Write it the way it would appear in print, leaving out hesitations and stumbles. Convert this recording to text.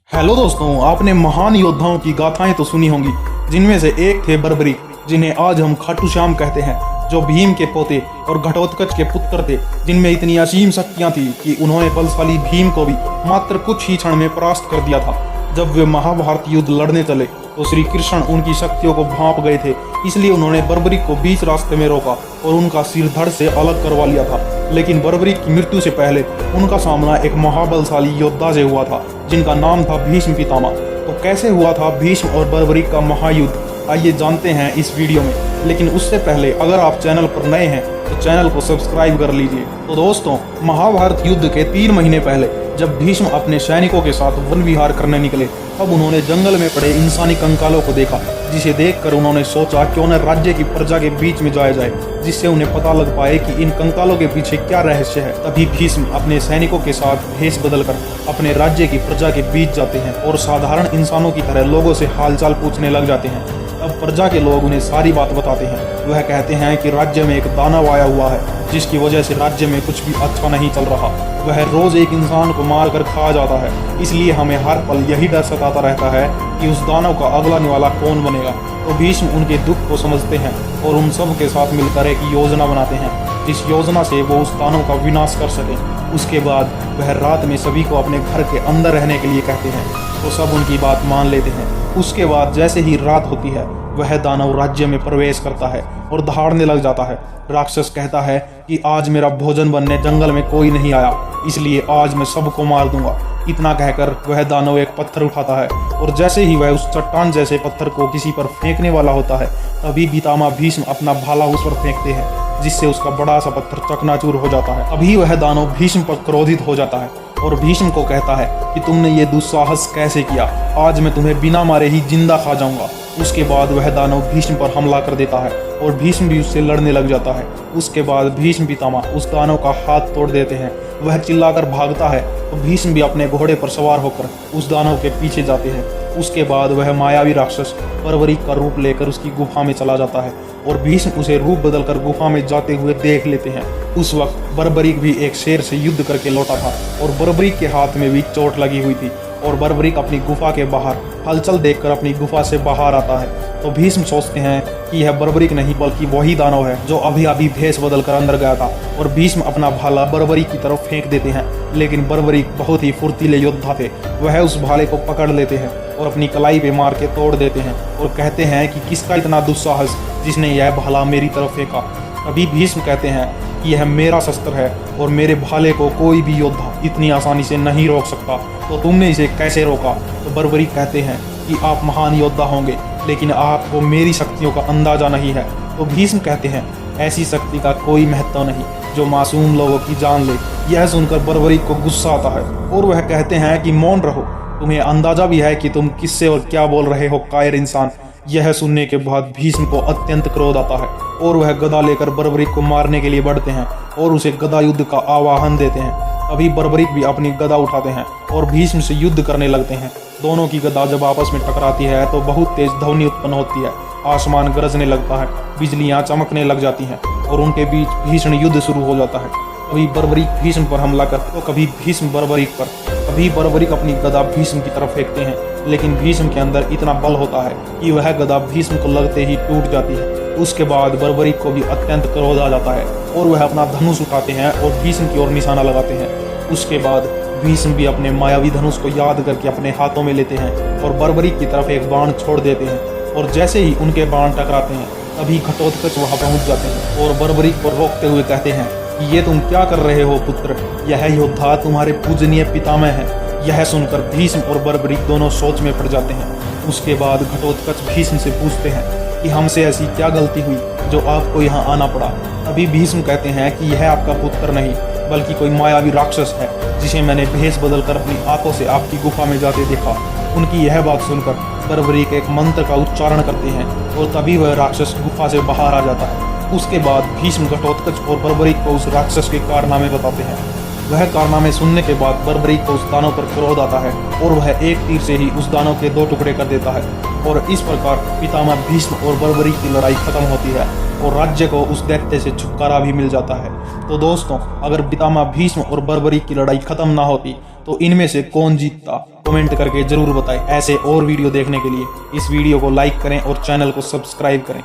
Hello दोस्तों, आपने महान योद्धाओं की गाथाएं तो सुनी होंगी, जिनमें से एक थे बर्बरीक, जिन्हें आज हम खाटू श्याम कहते हैं, जो भीम के पोते और घटोत्कच के पुत्र थे, जिनमें इतनी असीम शक्तियां थी कि उन्होंने बलशाली भीम को भी मात्र कुछ ही क्षण में परास्त कर दिया था। जब वे महाभारत युद्ध लड़ने चले तो श्री कृष्ण उनकी शक्तियों को भांप गए थे, इसलिए उन्होंने बर्बरीक को बीच रास्ते में रोका और उनका सिर धड़ से अलग करवा लिया था। लेकिन बर्बरीक की मृत्यु से पहले उनका सामना एक महाबलशाली योद्धा से हुआ था, जिनका नाम था भीष्म पितामह। तो कैसे हुआ था भीष्म और बर्बरीक का महायुद्ध, आइए जानते हैं इस वीडियो में। लेकिन उससे पहले अगर आप चैनल पर नए हैं तो चैनल को सब्सक्राइब कर लीजिए। तो दोस्तों, महाभारत युद्ध के 3 महीने पहले जब भीष्म अपने सैनिकों के साथ वन विहार करने निकले, तब उन्होंने जंगल में पड़े इंसानी कंकालों को देखा, जिसे देखकर उन्होंने सोचा क्यों न राज्य की प्रजा के बीच में जाया जाए, जिससे उन्हें पता लग पाए कि इन कंकालों के पीछे क्या रहस्य है। तभी भीष्म अपने सैनिकों के साथ भेष बदलकर अपने राज्य की प्रजा के बीच जाते हैं और साधारण इंसानों की तरह लोगों से हालचाल पूछने लग जाते हैं। अब प्रजा के लोग उन्हें सारी बात बताते हैं। वह कहते हैं कि राज्य में एक दानव आया हुआ है, जिसकी वजह से राज्य में कुछ भी अच्छा नहीं चल रहा। वह रोज एक इंसान को मार कर खा जाता है, इसलिए हमें हर पल यही डर सताता रहता है कि उस दानव का अगला निवाला कौन बनेगा। तो भीष्म उनके दुख को समझते हैं और उन सब के साथ मिलकर एक योजना बनाते हैं, जिस योजना से वो उस दानव का विनाश कर सके। उसके बाद वह रात में सभी को अपने घर के अंदर रहने के लिए कहते हैं, तो सब उनकी बात मान लेते हैं। उसके बाद जैसे ही रात होती है, वह दानव राज्य में प्रवेश करता है और दहाड़ने लग जाता है। राक्षस कहता है कि आज मेरा भोजन बनने जंगल में कोई नहीं आया, इसलिए आज मैं सबको मार दूंगा। इतना कहकर वह दानव एक पत्थर उठाता है और जैसे ही वह उस चट्टान जैसे पत्थर को किसी पर फेंकने वाला होता है, तभी पितामह भीष्म अपना भाला उस पर फेंकते हैं, जिससे उसका बड़ा सा पत्थर चकनाचूर हो जाता है। अभी वह दानव भीष्म पर क्रोधित हो जाता है और भीष्म को कहता है कि तुमने ये दुस्साहस कैसे किया, आज मैं तुम्हें बिना मारे ही जिंदा खा जाऊंगा। उसके बाद वह दानव भीष्म पर हमला कर देता है और भीष्म भी उससे लड़ने लग जाता है। उसके बाद भीष्म पितामह उस दानव का हाथ तोड़ देते हैं। वह चिल्लाकर भागता है तो भीष्म भी अपने घोड़े पर सवार होकर उस दानव के पीछे जाते हैं। उसके बाद वह मायावी राक्षस बर्बरीक का रूप लेकर उसकी गुफा में चला जाता है और भीष्म उसे रूप बदलकर गुफा में जाते हुए देख लेते हैं। उस वक्त बर्बरीक भी एक शेर से युद्ध करके लौटा था और बर्बरीक के हाथ में भी चोट लगी हुई थी और बर्बरीक अपनी गुफा के बाहर हलचल देखकर अपनी गुफा से बाहर आता है। तो भीष्म सोचते हैं कि यह बर्बरीक नहीं बल्कि वही दानव है जो अभी अभी भेष बदलकर अंदर गया था, और भीष्म अपना भाला बर्बरीक की तरफ फेंक देते हैं। लेकिन बर्बरीक बहुत ही फुर्तीले योद्धा थे, वह उस भाले को पकड़ लेते हैं और अपनी कलाई पे मार के तोड़ देते हैं और कहते हैं कि किसका इतना दुस्साहस जिसने यह भाला मेरी तरफ फेंका। अभी भीष्म कहते हैं कि यह मेरा शस्त्र है और मेरे भाले को कोई भी योद्धा इतनी आसानी से नहीं रोक सकता, तो तुमने इसे कैसे रोका। तो बर्बरीक कहते हैं कि आप महान योद्धा होंगे, लेकिन आपको मेरी शक्तियों का अंदाजा नहीं है। तो भीष्म कहते हैं ऐसी शक्ति का कोई महत्व नहीं जो मासूम लोगों की जान ले। यह सुनकर बर्बरीक को गुस्सा आता है और वह कहते हैं कि मौन रहो, तुम्हें अंदाजा भी है कि तुम किससे और क्या बोल रहे हो, कायर इंसान। यह सुनने के बाद भीष्म को अत्यंत क्रोध आता है और वह गदा लेकर बर्बरीक को मारने के लिए बढ़ते हैं और उसे गदा युद्ध का आह्वान देते हैं। अभी बर्बरीक भी अपनी गदा उठाते हैं और भीष्म से युद्ध करने लगते हैं। दोनों की गदा जब आपस में टकराती है तो बहुत तेज ध्वनि उत्पन्न होती है, आसमान गरजने लगता है, बिजलियां चमकने लग जाती हैं और उनके बीच भीषण युद्ध शुरू हो जाता है। कभी बर्बरीक भीष्म पर हमला करते तो कभी भीष्म बर्बरीक पर। कभी बर्बरीक अपनी गदा भीष्म की तरफ फेंकते हैं, लेकिन भीष्म के अंदर इतना बल होता है कि वह गदा भीष्म को लगते ही टूट जाती है। उसके बाद बर्बरीक को भी अत्यंत क्रोध आ जाता है और वह अपना धनुष उठाते हैं और भीष्म की ओर निशाना लगाते हैं। उसके बाद भीष्म भी अपने मायावी धनुष को याद करके अपने हाथों में लेते हैं और बर्बरीक की तरफ एक बाण छोड़ देते हैं, और जैसे ही उनके बाण टकराते हैं तभी घटोत्कच वहां पहुंच जाते हैं और बर्बरीक को रोकते हुए कहते हैं कि ये तुम क्या कर रहे हो पुत्र, यह योद्धा तुम्हारे पूजनीय पितामह है। यह सुनकर भीष्म और बर्बरीक दोनों सोच में पड़ जाते हैं। उसके बाद घटोत्कच भीष्म से पूछते हैं कि हमसे ऐसी क्या गलती हुई जो आपको यहाँ आना पड़ा। अभी भीष्म कहते हैं कि यह आपका पुत्र नहीं बल्कि कोई मायावी राक्षस है, जिसे मैंने भेष बदलकर अपनी आंखों से आपकी गुफा में जाते देखा। उनकी यह बात सुनकर बर्बरीक एक मंत्र का उच्चारण करते हैं और तभी वह राक्षस गुफा से बाहर आ जाता है। उसके बाद भीष्म घटोत्कच और बर्बरीक को उस राक्षस के कारनामे बताते हैं। वह कारनामे सुनने के बाद बर्बरीक को उस दानव पर क्रोध आता है और वह एक तीर से ही उस दानव के 2 टुकड़े कर देता है और इस प्रकार पितामह भीष्म और बर्बरीक की लड़ाई खत्म होती है। और राज्य को उस दैत्य से छुटकारा भी मिल जाता है। तो दोस्तों, अगर पितामह भीष्म और बर्बरी की लड़ाई खत्म ना होती तो इनमें से कौन जीतता, कमेंट करके जरूर बताएं। ऐसे और वीडियो देखने के लिए इस वीडियो को लाइक करें और चैनल को सब्सक्राइब करें।